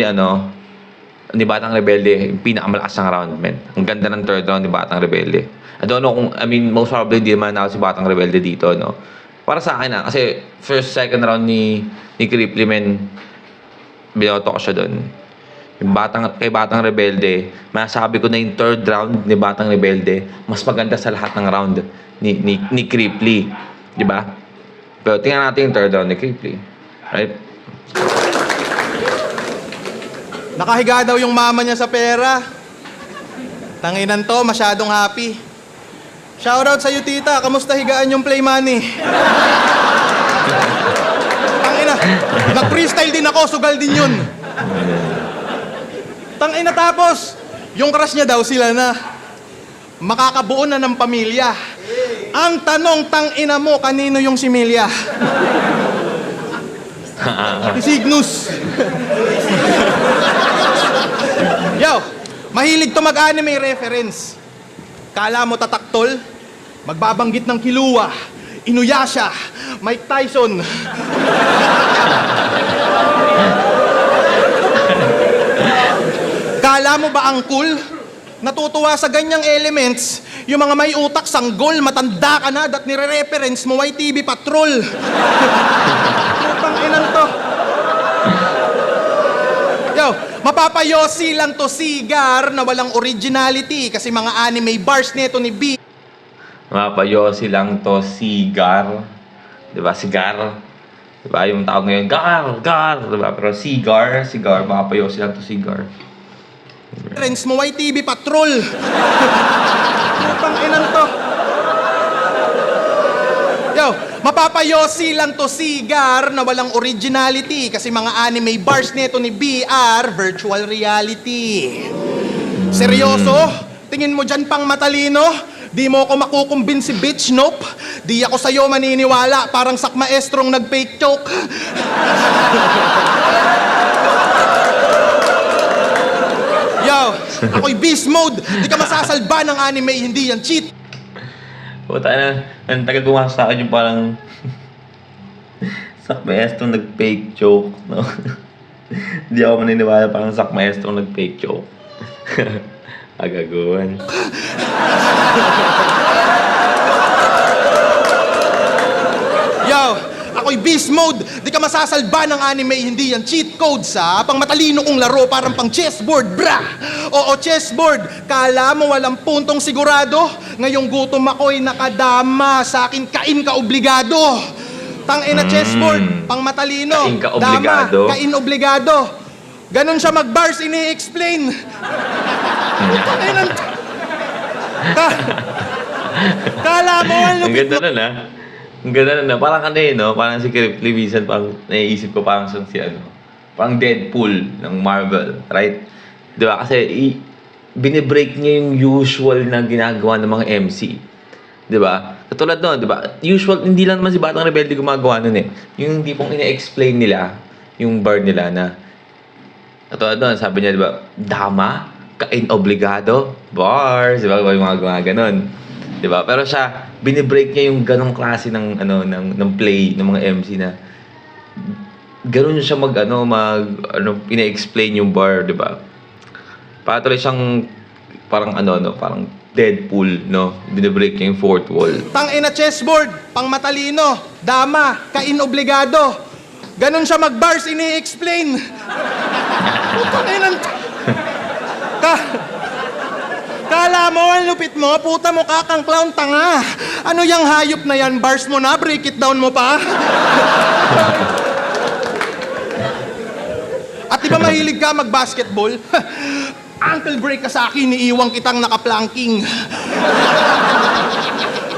ni Batang Rebelde, yung pinakamalakas ng round, men. Ang ganda ng third round ni Batang Rebelde. I don't know most probably hindi naman ako si Batang Rebelde dito, no? Para sa akin kasi first, second round ni Cripply, men, binoto ko siya doon. Kay Batang Rebelde, masasabi ko na yung third round ni Batang Rebelde, mas maganda sa lahat ng round ni Cripply. Di ba? Pero tingnan natin yung third round ni Cripply. Right? Nakahiga daw yung mama niya sa pera. Tanginan to, masyadong happy. Shoutout sa'yo, tita. Kamusta higaan yung play money? Tangina, nag-freestyle din ako, sugal din yun. Tangina tapos, yung crush niya daw sila na. Makakabuo na ng pamilya. Ang tanong, tangina mo, kanino yung similya? Si Cygnus. Yo, mahilig to mag-anime reference. Kala mo tataktol? Magbabanggit ng Killua, Inuyasha, Mike Tyson. Kala mo ba ang cool? Natutuwa sa ganyang elements, yung mga may utak, sanggol, matanda ka na, dat nire-reference mo, YTV Patrol. Putang inan to. Yo, mapapayosi lang to Sigar na walang originality kasi mga anime bars neto ni B. Mapayosi lang to Sigar. Diba? Sigar. Diba? Yung tawag ngayon, Gar. Diba? Pero Sigar. Mapayosi lang to Sigar. Reference mo, YTV Patrol. Putang inan to. Yo, mapapayosi lang to Sigar na walang originality kasi mga anime bars neto ni BR, virtual reality. Seryoso? Tingin mo dyan pang matalino? Di mo ako makukumbinsi, bitch, nope. Di ako sa'yo maniniwala, parang sak maestrong nag-fake joke. Yo, ako'y beast mode. Di ka masasalba ng anime, hindi yan cheat. Puta na, ang tagal pumasok sa akin yung parang sak maestro nag-fake joke, no? Hindi ako maniniwala parang sak maestro nag-fake joke. Agaguan. Yo, ako'y beast mode. Di ka masasalba ng anime, hindi yan cheat code sa pang matalino kong laro, parang pang chessboard, bra. Oo, chessboard. Kala mo walang puntong sigurado? Ngayong gutom ako'y nakadama. Sa akin, kain ka obligado. Tangina chessboard, pang matalino. Kain ka obligado. Dama, kain obligado. Ganon siya mag-bars, ini-explain. Tanginan. Kala mo, Ang ganda nun, ha? Ang ganda nun, ha? Parang no? Parang si Cripply minsan, parang naiisip ko parang si parang Deadpool ng Marvel, right? Di ba? Kasi binibreak niya yung usual na ginagawa ng mga MC. Di ba? Katulad nun, di ba? Usual, hindi lang naman si Batang Rebelde gumagawa nun eh. Yung tipong ina-explain nila, yung bar nila na Katulad doon, sabi niya, di ba, dama, kain obligado, bars, di ba, yung mga ganon. Di ba? Pero siya, binibreak niya yung ganong klase ng, ng play, ng mga MC na, ganon siya ina-explain yung bar, di ba? Patuloy siyang, parang parang Deadpool, no? Binibreak niya yung fourth wall. Tangina chessboard, pang matalino, dama, kain obligado. Ganon siya mag-bars, ini-explain. Tanginan. Kala mo, ang lupit mo, puta mo kang clown, tanga. Ano yung hayop na yan? Bars mo na, break it down mo pa. At di ba mahilig ka mag-basketball? Ankle break ka sa akin, iiwang kitang nakaplanking.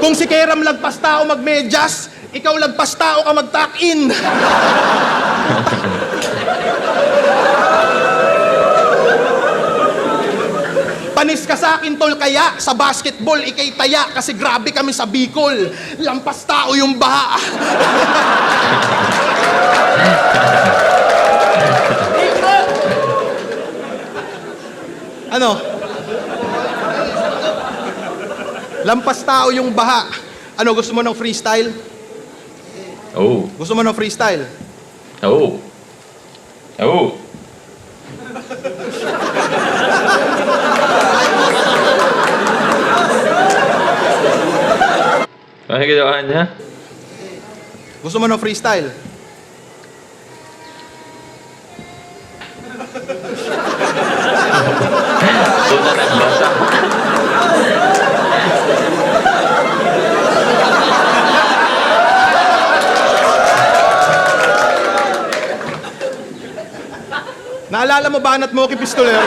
Kung si Keram lagpas tao magmedyas, ikaw lagpas tao ka mag-tuck-in. Panis ka sa akin, tol, kaya sa basketball, ikay taya kasi grabe kami sa Bicol. Lampas tao yung baha. Ano? Lampas tao yung baha. Ano, gusto mo ng freestyle? Oh. Gusto mo ng freestyle? Oh. Oh. Ano ginawa niya? Gusto mo ng freestyle? Doon na nagbasa. Naalala mo ba Banat Moki Pistolero?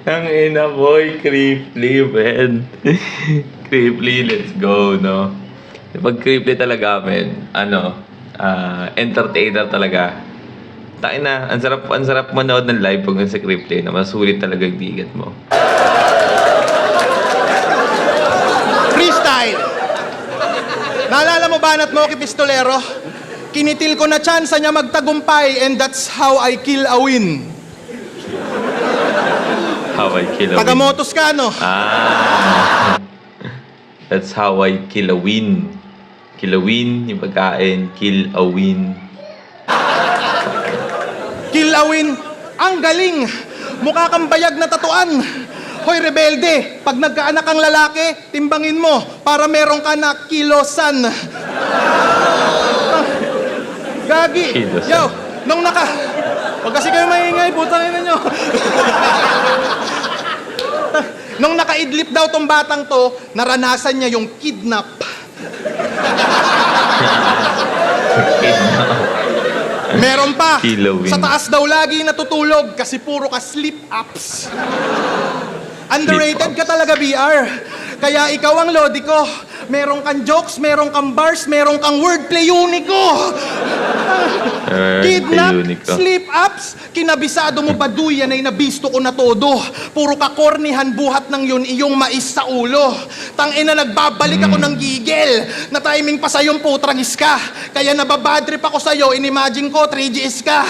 Ang ina boy, creeply, man. Creeply, let's go, no? Pag creeply talaga, men, entertainer talaga. Tayo na, ang sarap manood ng live pag sa creeply, na masulit talaga yung bigat mo. Freestyle! Naalala mo ba Banat Moki Pistolero? Kinitil ko na tsansa niya magtagumpay and that's how I kill a win. How I kill a win. Taga-motos ka, no? That's how I kill a win. Kill a win, yung pagkain. Kill a win. Kill a win. Ang galing! Mukha kang bayag na tatuan. Hoy, rebelde, pag nagkaanak ang lalaki, timbangin mo para meron ka na kilosan. Gagi. Kilosan. Yo, nung Huwag kasi kayo maingay, putang ina nyo. Nung nakaidlip daw tong batang to, naranasan niya yung kidnap. Meron pa. Kilawin. Sa taas daw lagi natutulog kasi puro ka sleep-ups. Underrated ka talaga, BR. Kaya ikaw ang lodi ko. Meron kang jokes, meron kang bars, meron kang wordplay unico. Kidnap, sleep-ups, kinabisado mo ba duyan ay nabisto ko na todo. Puro ka kornihan buhat ng yun iyong mais sa ulo. Tangina nagbabalik ako ng gigil. Na timing pa sa'yong putragis ka. Kaya nababadrip ako sa'yo, inimagine ko 3GS ka.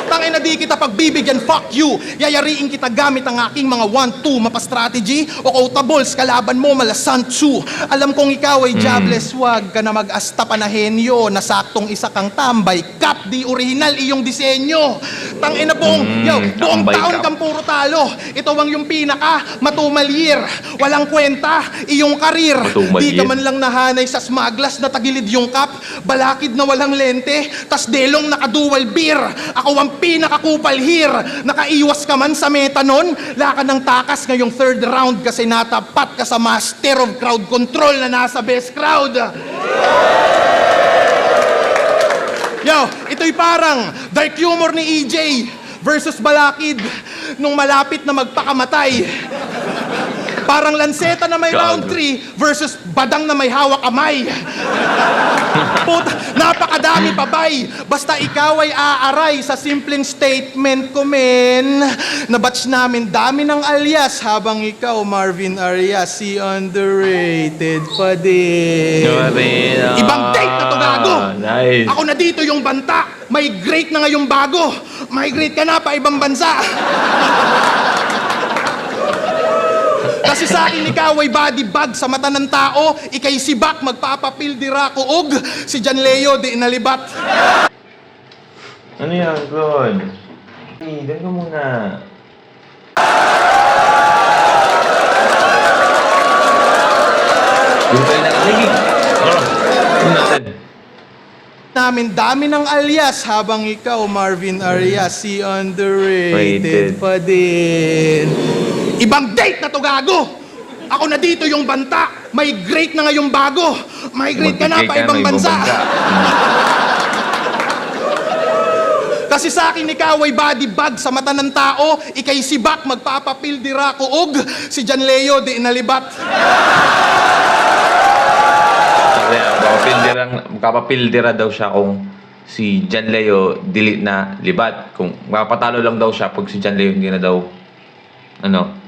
Tangina di kita pagbibigyan, fuck you. Yayariin kita gamit ang aking mga 1-2 mapa-strategy o quotables, kalaban mo malasantsu. Alam kong ikaw ay jobless, wag ka na mag-asta panahenyo na saktong isa kang tambay. Kap, di original iyong disenyo. Tangina buong tambay taon kap. kang puro talo. Ito ang yung pinaka matumalir. Walang kwenta, iyong karir. Matumalir. Di ka man lang nahanay sa smaglas na tagilid yung kap. Balakid na walang lente, tas delong naka-dual beer. Ako ang pinakakupal here. Nakaiwas ka man sa meta nun. Laka ng takas ngayong third round kasi natapat ka sa master of crowd control na nasa best crowd. Yo, ito'y parang dark humor ni EJ versus Balakid nung malapit na magpakamatay. Parang lanseta na may God. round 3 versus badang na may hawak kamay. Puta, napakadami pa, bay. Basta ikaw ay aaray sa simpleng statement ko, men. Na batch namin dami ng alias habang ikaw, Marvin Arias, si underrated pa din. Ibang date na to, gago! Nice. Ako na dito yung banta. Migrate na ngayong bago. Migrate ka na pa ibang bansa. Kasi sa akin ikaw ay body bag sa mata ng tao. Ikay sibak, magpapapildira kuog. Si John Leo di inalibat. Ano yan, God? Hey, doon ka muna. Doon tayo nakikinig. Doon natin. Namin dami ng alias habang ikaw, Marvin Arias, si underrated Rated. pa din. Ibang date na to, gago! Ako na dito yung banta. Migrate na ngayong bago. Migrate ka na pa ibang bansa. Kasi sa akin ikaw ay body bag sa mata ng tao. Ikay sibak, magpapapildira kuog. Si John Leo di inalibat. Sabi niya, magpapapildira daw siya kung si John Leo delete na libat. Kung mapatalo lang daw siya pag si John Leo hindi na daw ano.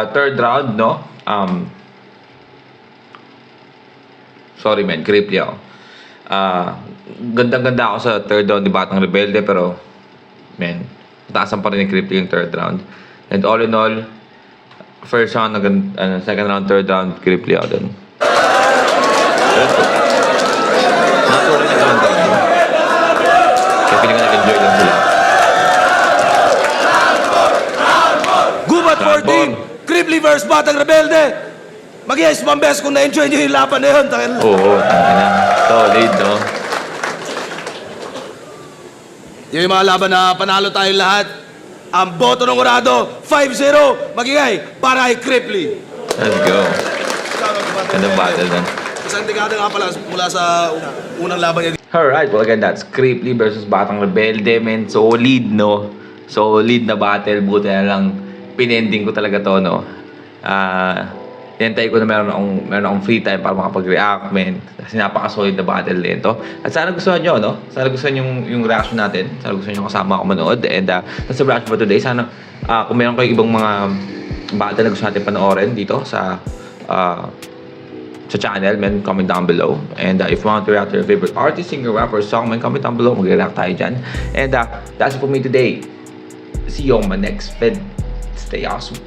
Third round, no? Sorry man, creepy ako. Gandang-ganda ako sa third round ni Batang Rebelde, pero man, taasan pa rin yung creepy yung third round. And all in all, first round, second round, third round, creepy ako dun. Natuloy na naman tayo. Kaya feeling ko nag-enjoy lang sila. Gubat 14, Cripply vs. Batang Rebelde. Mag-yes, mambes kung na-enjoy nyo yung laban na yun. Oo, tangina. Solid, no? Yung mga laban na panalo tayo lahat. Ang boto ng Urado, 5-0. Magigay para kay Cripply. Let's go. Gandang battle dun. Isang dekada nga pala mula sa unang laban niya. Alright, well again, that's Cripply versus Batang Rebelde, man. Solid, no? Solid na battle. Buti na lang, pinending ko talaga to, no? Hinantay ko na meron akong free time para makapag-react, man. Kasi napaka-solid na battle din to. At sana gustuhan nyo, no? Sana gustuhan yung reaction natin. Sana gustuhan nyo kasama ako manood. And that's the reaction for today. Sana, kung meron kayong ibang mga battle na gusto natin panoorin dito sa channel, man, comment down below. And if you want to react to your favorite artist, singer, rapper, song, man, comment down below. Mag-react tayo dyan. And that's it for me today. See you on my next vid. Stay awesome.